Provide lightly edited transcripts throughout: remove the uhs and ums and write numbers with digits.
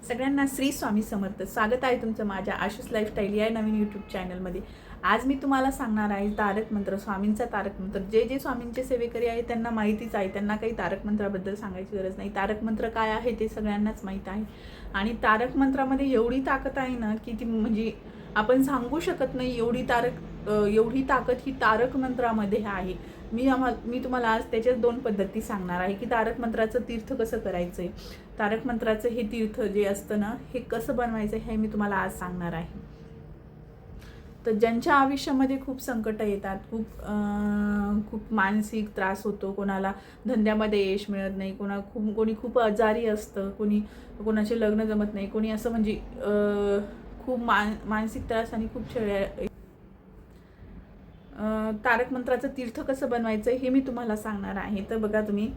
सगळ्यांना श्री स्वामी समर्थ. स्वागत आहे तुमचं माझ्या आशुष लाईफस्टाईल या नवीन यूट्यूब चॅनलमध्ये. आज मी तुम्हाला सांगणार आहे तारक मंत्र, स्वामींचा तारक मंत्र. जे जे स्वामींचे सेवेकरी आहे त्यांना माहितीच आहे, त्यांना काही तारक मंत्राबद्दल सांगायची गरज नाही. तारक मंत्र काय आहे ते सगळ्यांनाच माहीत आहे. आणि तारक मंत्रामध्ये एवढी ताकद आहे ना की ती म्हणजे आपण सांगू शकत नाही. एवढी ताकद ही तारक मंत्रामध्ये आहे. मी तुम्हाला आज त्याच्याच दोन पद्धती सांगणार आहे की तारक मंत्राचं तीर्थ कसं करायचं आहे. तारक मंत्राचं हे तीर्थ जे असतं ना, हे कसं बनवायचं हे मी तुम्हाला आज सांगणार आहे. तर ज्यांच्या आयुष्यामध्ये खूप संकट येतात, खूप मानसिक त्रास होतो, कोणाला धंद्यामध्ये यश मिळत नाही, कोणी खूप आजारी असतं, कोणाचे लग्न जमत नाही, कोणी असं म्हणजे खूप मानसिक त्रास आणि खूप तारक मंत्राचं तीर्थ कसं बनवायचं हे मी तुम्हाला सांगणार आहे. तर बघा तुम्ही,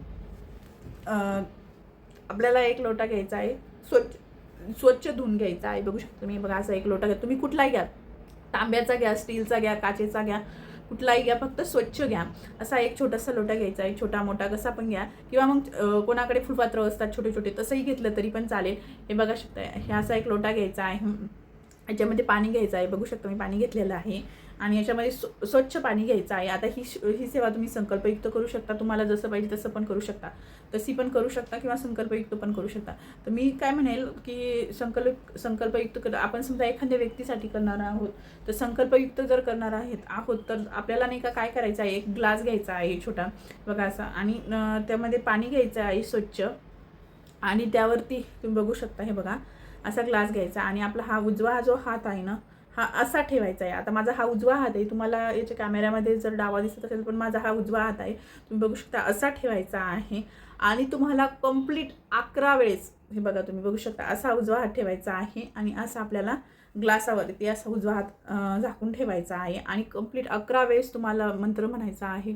आपल्याला एक लोटा घ्यायचा आहे, स्वच्छ धुवून घ्यायचा आहे. बघू शकता तुम्ही, बघा असा एक लोटा घ्या. तुम्ही कुठलाही घ्या, तांब्याचा घ्या, स्टीलचा घ्या, काचेचा घ्या, कुठलाही घ्या, फक्त स्वच्छ घ्या. असा एक छोटासा लोटा घ्यायचा आहे, छोटा मोठा कसा पण घ्या, किंवा मग कोणाकडे फुलपात्र असतात छोटे छोटे, तसंही घेतलं तरी पण चालेल. हे बघा शकता, हे असा एक लोटा घ्यायचा आहे. याच्यामध्ये पाणी घ्यायचं आहे. बघू शकता मी पाणी घेतलेलं आहे आणि याच्यामध्ये स्वच्छ पाणी घ्यायचं आहे. आता ही सेवा तुम्ही संकल्पयुक्त करू शकता. तुम्हाला जसं पाहिजे तसं पण करू शकता, तशी पण करू शकता किंवा संकल्पयुक्त पण करू शकता. तर मी काय म्हणेल की संकल्पयुक्त आपण समजा एखाद्या व्यक्तीसाठी करणार आहोत, तर संकल्पयुक्त जर करणार आहोत तर आपल्याला नाही का काय करायचं आहे, एक ग्लास घ्यायचा आहे छोटा, बघा असा, आणि त्यामध्ये पाणी घ्यायचं आहे स्वच्छ, आणि त्यावरती तुम्ही बघू शकता, हे बघा असा ग्लास घ्यायचा आणि आपला हा उजवा जो हात आहे ना, हा असा ठेवायचा आहे. आता माझा हा उजवा हात आहे, तुम्हाला याच्या कॅमेऱ्यामध्ये जर डावा दिसत असेल, पण माझा हा उजवा हात आहे, तुम्ही बघू शकता असा ठेवायचा आहे. आणि तुम्हाला कंप्लीट 11 वेळेस, हे बघा तुम्ही बघू शकता, असा उजवा हात ठेवायचा आहे आणि असा आपल्याला ग्लासावरती असा उजवा हात झाकून ठेवायचा आहे आणि कंप्लीट 11 वेळेस तुम्हाला मंत्र म्हणायचा आहे.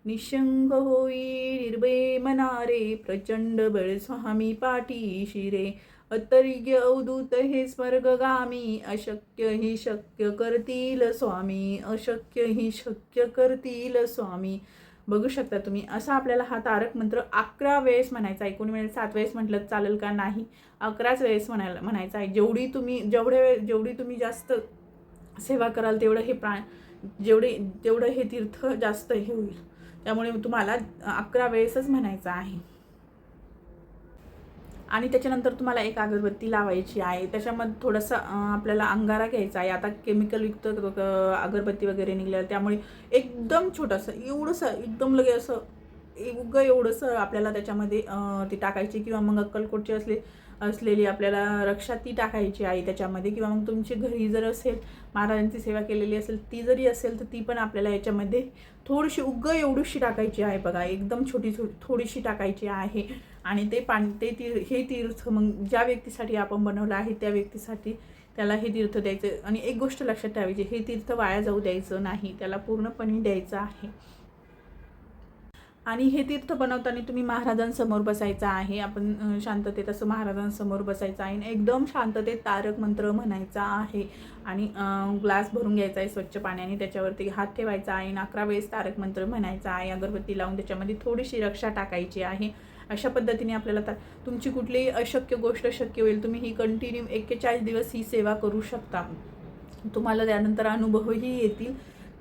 निशंग होई निर्भय मनारे, प्रचंड बळ स्वामी पाठीशी रे, अतर्ग्य अवधूत हे स्वर्गगामी, अशक्य ही शक्य करतील स्वामी, अशक्य ही शक्य करतील स्वामी. बघू शकता तुम्ही, असा आपल्याला हा तारक मंत्र 11 वेळेस म्हणायचा आहे. कोणी वेळेस 7 वेळेस म्हटलं चालेल का, नाही, 11च वेळेस म्हणायचं आहे. जेवढी तुम्ही जास्त सेवा कराल तेवढं हे तीर्थ जास्त हे होईल. त्यामुळे तुम्हाला 11 वेळेसच म्हणायचं आहे. आणि त्याच्यानंतर तुम्हाला एक अगरबत्ती लावायची आहे. त्याच्यामध्ये थोडंसं आपल्याला अंगारा घ्यायचा आहे. आता केमिकलयुक्त अगरबत्ती वगैरे निघाल्या, त्यामुळे एकदम छोटंसं, एवढंसं एकदम लगे असं एवढंसं आपल्याला त्याच्यामध्ये ती टाकायची, किंवा मग अक्कलकोटची असलेली आपल्याला रक्षा ती टाकायची आहे त्याच्यामध्ये, किंवा मग तुमची घरी जर असेल, महाराजांची सेवा केलेली असेल ती जरी असेल, तर ती पण आपल्याला याच्यामध्ये थोडीशी एवढीशी टाकायची आहे. बघा एकदम थोडीशी टाकायची आहे. आणि ते पाणी हे तीर्थ मग ज्या व्यक्तीसाठी आपण बनवलं आहे त्या व्यक्तीसाठी त्याला हे तीर्थ द्यायचं. आणि एक गोष्ट लक्षात ठेवायची, हे तीर्थ वाया जाऊ द्यायचं नाही, त्याला पूर्णपणे द्यायचं आहे. आणि हे तीर्थ बनवताना तुम्ही महाराजांसमोर बसायचं आहे. आपण शांततेत असं महाराजांसमोर बसायचं आहे, एकदम शांततेत तारक मंत्र म्हणायचा आहे. आणि ग्लास भरून घ्यायचा आहे स्वच्छ पाण्याने, त्याच्यावरती हात ठेवायचा आहे आणि 11 वेळेस तारक मंत्र म्हणायचा आहे. अगरबत्ती लावून त्याच्यामध्ये थोडीशी रक्षा टाकायची आहे. अशा पद्धतीने आपल्याला तुमची कुठलीही अशक्य गोष्ट शक्य होईल. तुम्ही ही कंटिन्यू 41 दिवस ही सेवा करू शकता. तुम्हाला त्यानंतर अनुभवही येतील.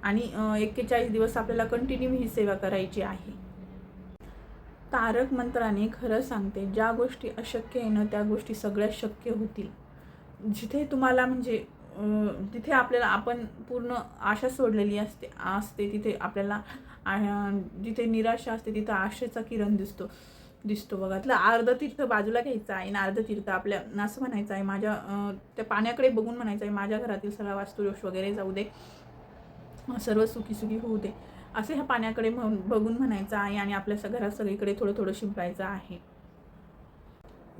आणि 41 दिवस आपल्याला कंटिन्यू ही सेवा करायची आहे. तारक मंत्राने खरं सांगते, ज्या गोष्टी अशक्य आहे ना त्या गोष्टी सगळ्या शक्य होतील. जिथे तुम्हाला म्हणजे तिथे आपल्याला आपण पूर्ण आशा सोडलेली असते तिथे आपल्याला जिथे निराशा असते तिथं आशेचा किरण दिसतो बघा. त्याला अर्ध तीर्थ बाजूला घ्यायचं आहे आणि अर्ध तीर्थ आपल्या असं म्हणायचं आहे, माझ्या त्या पाण्याकडे बघून म्हणायचं आहे, माझ्या घरातील सगळा वास्तुदोष वगैरे जाऊ दे, सर्व सुखी होऊ दे, असे ह्या पाण्याकडे बघून म्हणायचं आहे. आणि आपल्या घरात सगळीकडे थोडं शिंपडायचं आहे.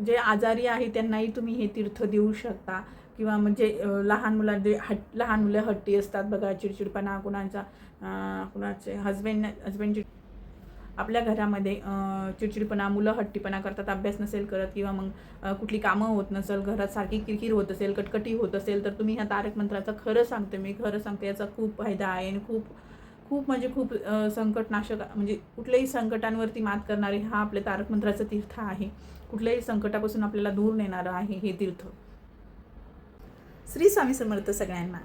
जे आजारी आहे त्यांनाही तुम्ही हे तीर्थ देऊ शकता. किंवा म्हणजे लहान मुलं हट्टी असतात बघा, चिडचिडपणा, कुणाचे हजबंड आपल्या घरामध्ये चिडचिडपणा, मुलं हट्टीपणा करतात, अभ्यास नसेल करत, किंवा मग कुठली कामं होत नसेल, घरात सारखी किरकिर होत असेल, कटकटी होत असेल, तर तुम्ही ह्या तारक मंत्राचा खरं सांगते याचा खूप फायदा आहे. आणि खूप म्हणजे खूप संकटनाशक, म्हणजे कुठल्याही संकटांवरती मात करणारे हा आपले तारक मंत्राचा तीर्थ आहे. कुठल्याही संकटापासून आपल्याला दूर नेणारं आहे हे तीर्थ. श्री स्वामी समर्थ सगळ्यांना.